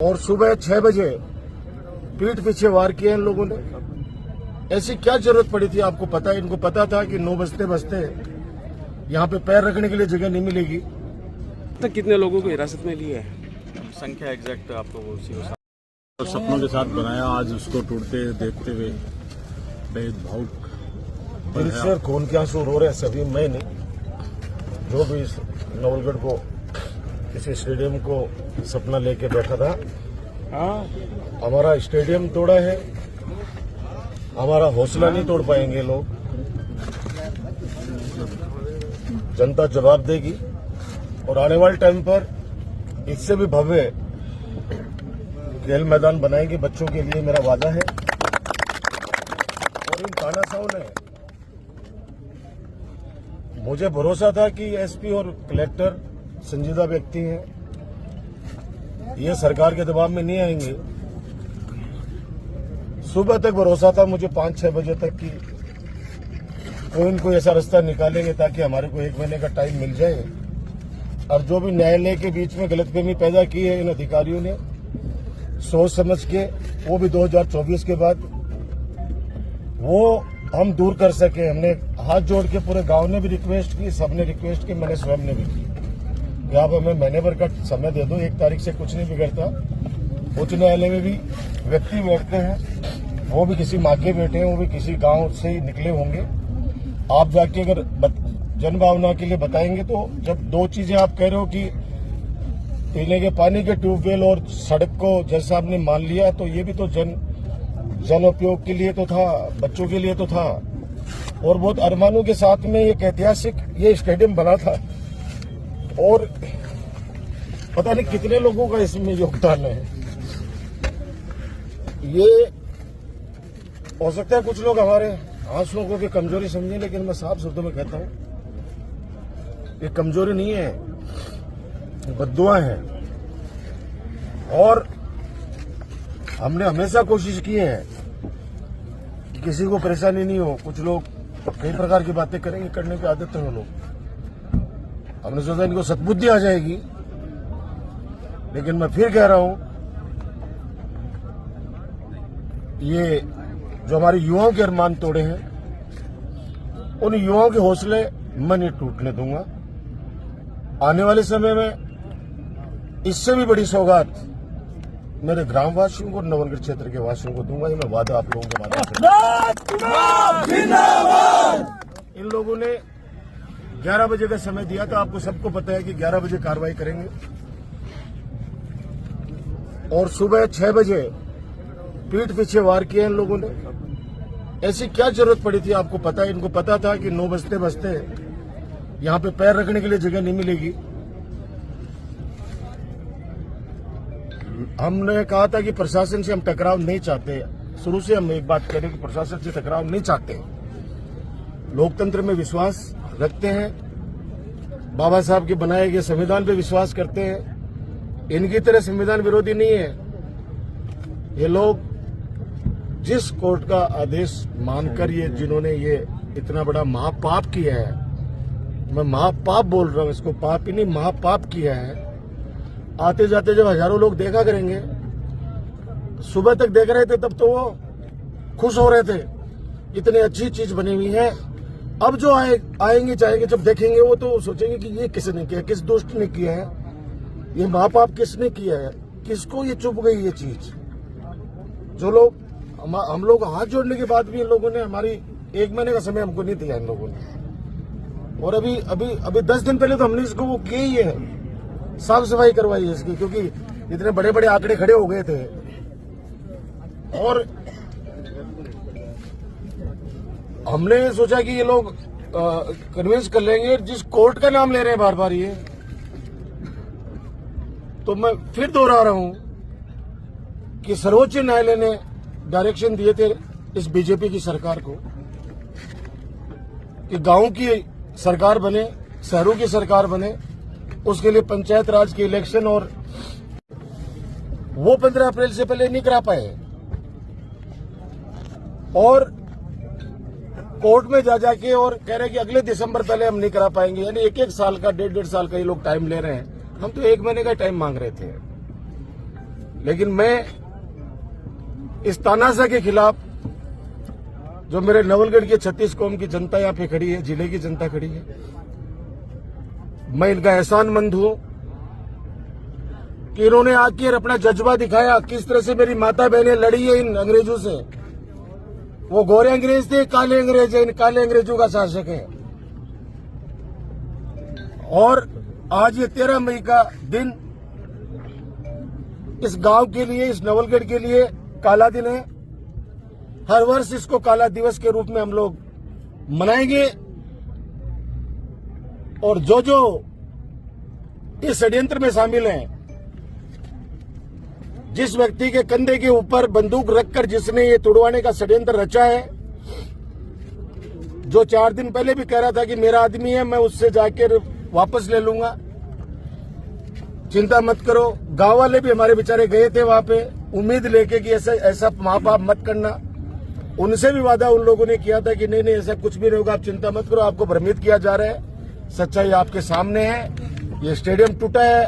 और सुबह 6 बजे पीठ पीछे वार किए इन लोगों ने। ऐसी क्या जरूरत पड़ी थी? आपको पता है, इनको पता था कि 9 बजते बजते यहाँ पे पैर रखने के लिए जगह नहीं मिलेगी। तो कितने लोगों को हिरासत में लिया है? संख्या एग्जैक्ट आपको वो उसी और सपनों के साथ बनाया, आज उसको टूटते देखते हुए बेहद भावुक। दिल से खून के आंसू रो रहे हैं सभी, मैं नहीं, जो भी इस नवलगढ़ को किसी स्टेडियम को सपना लेके बैठा था। हमारा स्टेडियम तोड़ा है, हमारा हौसला नहीं तोड़ पाएंगे लोग। जनता जवाब देगी और आने वाले टाइम पर इससे भी भव्य खेल मैदान बनाएंगे बच्चों के लिए, मेरा वादा है। और इन तानाशाहों ने, मुझे भरोसा था कि एसपी और कलेक्टर संजीदा व्यक्ति हैं, ये सरकार के दबाव में नहीं आएंगे। सुबह तक भरोसा था मुझे 5-6 बजे तक कि कोई न कोई ऐसा रास्ता निकालेंगे ताकि हमारे को 1 महीने का टाइम मिल जाए। और जो भी न्यायालय के बीच में गलतफहमी पैदा की है इन अधिकारियों ने, सोच समझ के, वो भी 2024 के बाद, वो हम दूर कर सके। हमने हाथ जोड़ के पूरे गांव ने भी रिक्वेस्ट की, सबने रिक्वेस्ट की, मैंने स्वयं ने भी की कि आप हमें महीने भर का समय दे दो, 1 तारीख से कुछ नहीं बिगड़ता। उच्च न्यायालय में भी व्यक्ति बैठते हैं, वो भी किसी माँ के बेटे हैं, वो भी किसी गांव से ही निकले होंगे। आप जाके अगर जन भावना के लिए बताएंगे तो जब 2 चीजें आप कह रहे हो कि पीने के पानी के ट्यूबवेल और सड़क को जैसा आपने मान लिया, तो ये भी तो जन उपयोग के लिए तो था, बच्चों के लिए तो था। और बहुत अरमानों के साथ में एक ऐतिहासिक ये स्टेडियम बना था और पता नहीं कितने लोगों का इसमें योगदान है। ये हो सकता है कुछ लोग हमारे आंसुओं को भी कमजोरी समझें, लेकिन मैं साफ शब्दों में कहता हूं ये कमजोरी नहीं है, बद्दुआ है। और हमने हमेशा कोशिश की है कि किसी को परेशानी नहीं हो। कुछ लोग कई प्रकार की बातें करेंगे, करने की आदत है वो लोग। हमने सोचा इनको सद्बुद्धि आ जाएगी, लेकिन मैं फिर कह रहा हूं, ये जो हमारे युवाओं के अरमान तोड़े हैं, उन युवाओं के हौसले मैं नहीं टूटने दूंगा। आने वाले समय में इससे भी बड़ी सौगात मेरे ग्रामवासियों को और नवलगढ़ क्षेत्र के वासियों को दूंगा। ये मैं वादा आप लोगों के माध्यम से। इन लोगों ने 11 बजे का समय दिया था, आपको सबको पता है कि 11 बजे कार्रवाई करेंगे। और सुबह 6 बजे पीठ पीछे वार किए इन लोगों ने। ऐसी क्या जरूरत पड़ी थी? आपको पता है, इनको पता था कि 9 बजते बजते यहाँ पे पैर रखने के लिए जगह नहीं मिलेगी। हमने कहा था कि प्रशासन से हम टकराव नहीं चाहते। शुरू से हम एक बात करें कि प्रशासन से टकराव नहीं चाहते, लोकतंत्र में विश्वास रखते हैं, बाबा साहब के बनाए गए संविधान पे विश्वास करते हैं। इनकी तरह संविधान विरोधी नहीं है ये लोग। जिस कोर्ट का आदेश मानकर ये जिन्होंने ये इतना बड़ा महापाप किया है, मैं महापाप बोल रहा हूं, इसको पाप ही नहीं महापाप किया है। आते जाते जब हजारों लोग देखा करेंगे, सुबह तक देख रहे थे तब तो वो खुश हो रहे थे, इतनी अच्छी चीज बनी हुई है। अब जो आएंगे जाएंगे, जब देखेंगे वो तो सोचेंगे कि ये किसने किया, किस दुष्ट ने किया है, ये महापाप किसने किया है, किसको ये चुभ गई ये चीज। जो लोग हम लोग हाथ जोड़ने के बाद भी इन लोगों ने हमारी 1 महीने का समय हमको नहीं दिया इन लोगों ने। और अभी 10 दिन पहले तो हमने इसको वो किया ही है, साफ सफाई करवाई है इसकी, क्योंकि इतने बड़े बड़े आंकड़े खड़े हो गए थे। और हमने सोचा कि ये लोग कन्विंस कर लेंगे। जिस कोर्ट का नाम ले रहे हैं बार बार ये, तो मैं फिर दोहरा रहा हूं कि सर्वोच्च न्यायालय ने डायरेक्शन दिए थे इस बीजेपी की सरकार को कि गांव की सरकार बने, शहरों की सरकार बने, उसके लिए पंचायत राज के इलेक्शन, और वो 15 अप्रैल से पहले नहीं करा पाए। और कोर्ट में जा जाके और कह रहे हैं कि अगले दिसंबर पहले हम नहीं करा पाएंगे। यानी 1-1 साल का, 1.5 साल का ये लोग टाइम ले रहे हैं। हम तो 1 महीने का टाइम मांग रहे थे। लेकिन मैं इस तानाशाह के खिलाफ, जो मेरे नवलगढ़ के 36 कौम की जनता यहाँ पे खड़ी है, जिले की जनता खड़ी है, मैं इनका एहसानमंद हूं कि इन्होंने आकर अपना जज्बा दिखाया। किस तरह से मेरी माता बहनें लड़ी है इन अंग्रेजों से। वो गोरे अंग्रेज थे, काले अंग्रेज है, इन काले अंग्रेजों का शासक है। और आज ये 13 मई का दिन इस गांव के लिए, इस नवलगढ़ के लिए काला दिन है। हर वर्ष इसको काला दिवस के रूप में हम लोग मनाएंगे। और जो जो इस षड्यंत्र में शामिल हैं, जिस व्यक्ति के कंधे के ऊपर बंदूक रखकर जिसने ये तुड़वाने का षड्यंत्र रचा है, जो 4 दिन पहले भी कह रहा था कि मेरा आदमी है, मैं उससे जाकर वापस ले लूंगा, चिंता मत करो। गांव वाले भी हमारे बेचारे गए थे वहां पे उम्मीद लेके कि ऐसा महापाप मत करना। उनसे भी वादा उन लोगों ने किया था कि नहीं नहीं ऐसा कुछ भी नहीं होगा, आप चिंता मत करो, आपको भ्रमित किया जा रहा है। सच्चाई आपके सामने है। ये स्टेडियम टूटा है,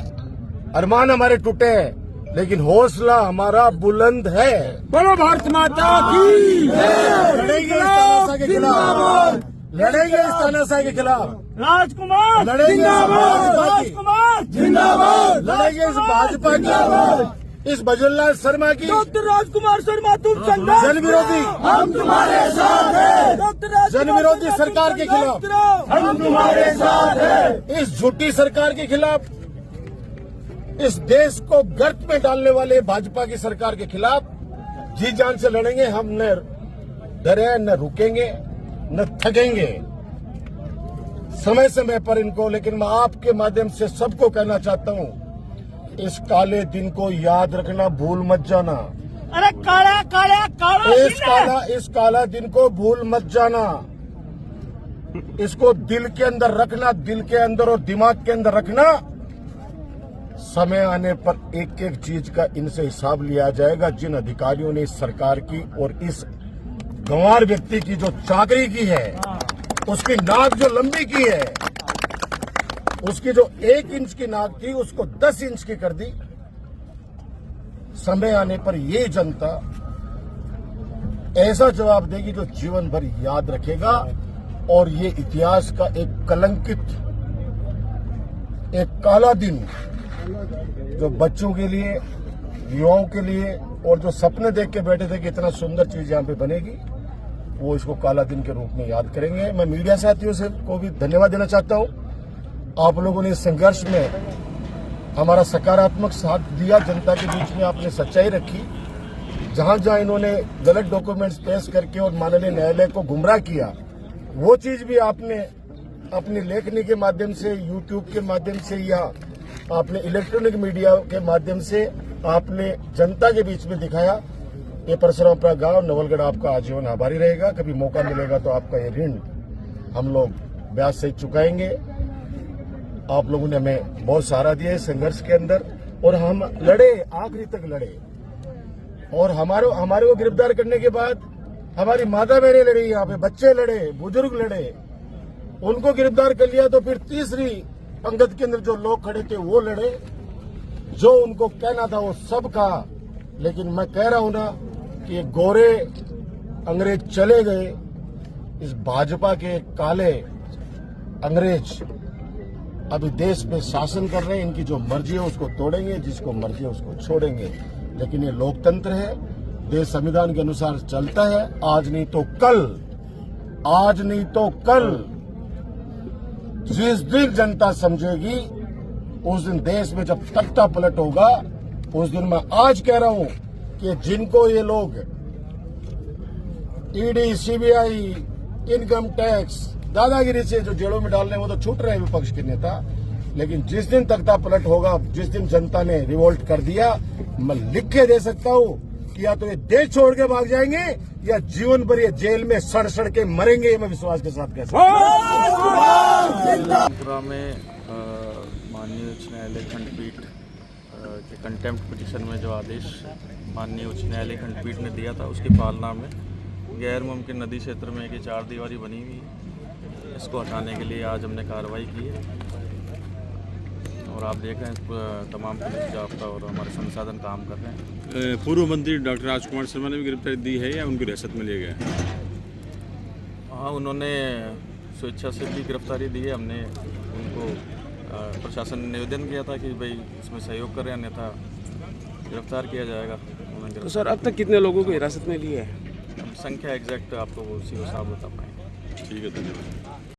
अरमान हमारे टूटे हैं, लेकिन हौसला हमारा बुलंद है। बोलो भारत माता की लड़ेंगे इस तानाशाह के खिलाफ, लड़ेंगे इस तानाशाह के खिलाफ, राजकुमार लड़ेंगे राजकुमार जिंदाबाद, लड़ेंगे इस भाजपा की, इस भजनलाल शर्मा की, डॉक्टर राजकुमार शर्मा तुम संघर्ष जन विरोधी, हम तुम्हारे साथ हैं। डॉक्टर जन विरोधी सरकार के खिलाफ, हम तुम्हारे साथ हैं। इस झूठी सरकार के खिलाफ, इस देश को गर्त में डालने वाले भाजपा की सरकार के खिलाफ जी जान से लड़ेंगे। हम न डरे, न रुकेंगे, न थकेंगे। समय समय पर इनको, लेकिन मैं आपके माध्यम से सबको कहना चाहता हूं, इस काले दिन को याद रखना, भूल मत जाना। अरे काला काला काला इस काला दिन को भूल मत जाना। इसको दिल के अंदर रखना, दिल के अंदर और दिमाग के अंदर रखना। समय आने पर एक एक चीज का इनसे हिसाब लिया जाएगा। जिन अधिकारियों ने इस सरकार की और इस गंवार व्यक्ति की जो चाकरी की है, उसकी नाक जो लंबी की है, उसकी जो 1 इंच की नाक थी उसको 10 इंच की कर दी। समय आने पर ये जनता ऐसा जवाब देगी जो जीवन भर याद रखेगा। और ये इतिहास का एक कलंकित, एक काला दिन, जो बच्चों के लिए, युवाओं के लिए, और जो सपने देख के बैठे थे कि इतना सुंदर चीज यहाँ पे बनेगी, वो इसको काला दिन के रूप में याद करेंगे। मैं मीडिया साथियों से को भी धन्यवाद देना चाहता हूँ। आप लोगों ने इस संघर्ष में हमारा सकारात्मक साथ दिया। जनता के बीच में आपने सच्चाई रखी। जहां जहां इन्होंने गलत डॉक्यूमेंट्स पेश करके और माननीय न्यायालय को गुमराह किया, वो चीज भी आपने अपनी लेखनी के माध्यम से, यूट्यूब के माध्यम से, या आपने इलेक्ट्रॉनिक मीडिया के माध्यम से आपने जनता के बीच में दिखाया। ये परशुरामपुरा गांव नवलगढ़ आपका आजीवन आभारी रहेगा। कभी मौका मिलेगा तो आपका ये ऋण हम लोग ब्याज सहित चुकाएंगे। आप लोगों ने हमें बहुत सहारा दिया इस संघर्ष के अंदर, और हम लड़े, आखिरी तक लड़े। और हमारे को गिरफ्तार करने के बाद हमारी माता बहनें लड़ी, यहाँ पे बच्चे लड़े, बुजुर्ग लड़े, उनको गिरफ्तार कर लिया। तो फिर तीसरी पंगत के अंदर जो लोग खड़े थे वो लड़े। जो उनको कहना था वो सब कहा। लेकिन मैं कह रहा हूं ना कि ये गोरे अंग्रेज चले गए, इस भाजपा के काले अंग्रेज अभी देश में शासन कर रहे हैं। इनकी जो मर्जी है उसको तोड़ेंगे, जिसको मर्जी है उसको छोड़ेंगे। लेकिन ये लोकतंत्र है, देश संविधान के अनुसार चलता है। आज नहीं तो कल, आज नहीं तो कल, जिस दिन जनता समझेगी, उस दिन देश में जब तख्ता पलट होगा, उस दिन मैं आज कह रहा हूं कि जिनको ये लोग ईडी, सीबीआई, इनकम टैक्स, दादागिरी से जो जेलों में डाल रहे हैं, वो तो छूट रहे हैं विपक्ष के नेता। लेकिन जिस दिन तख्ता पलट होगा, जिस दिन जनता ने रिवोल्ट कर दिया, मैं लिख के दे सकता हूं कि या तो ये देश छोड़ के भाग जाएंगे या जीवन भर ये जेल में सड़ सड़ के मरेंगे। ये मैं विश्वास के साथ कह सकता हूं। त्रिपुरा में माननीय उच्च न्यायालय खंडपीठ के कंटेम्प्ट पिटीशन में जो आदेश माननीय उच्च न्यायालय खंडपीठ ने दिया था, उसकी पालना में गैर मुमकिन नदी क्षेत्र में एक 4 दीवारी बनी हुई है, इसको हटाने के लिए आज हमने कार्रवाई की है। और आप देख रहे हैं तमाम पुलिस जाब्ता और हमारे संसाधन काम कर रहे हैं। पूर्व मंत्री डॉक्टर राजकुमार शर्मा ने भी गिरफ्तारी दी है या उनकी रियासत में लिया गया है? हाँ, उन्होंने स्वेच्छा से भी गिरफ्तारी दी है। हमने उनको प्रशासन ने निवेदन किया था कि भाई इसमें सहयोग करें, अन्यथा गिरफ्तार किया जाएगा। तो सर अब तक कितने लोगों को हिरासत में लिए है? संख्या एग्जैक्ट आपको उसी को साफ बता पाएंगे। ठीक है, धन्यवाद।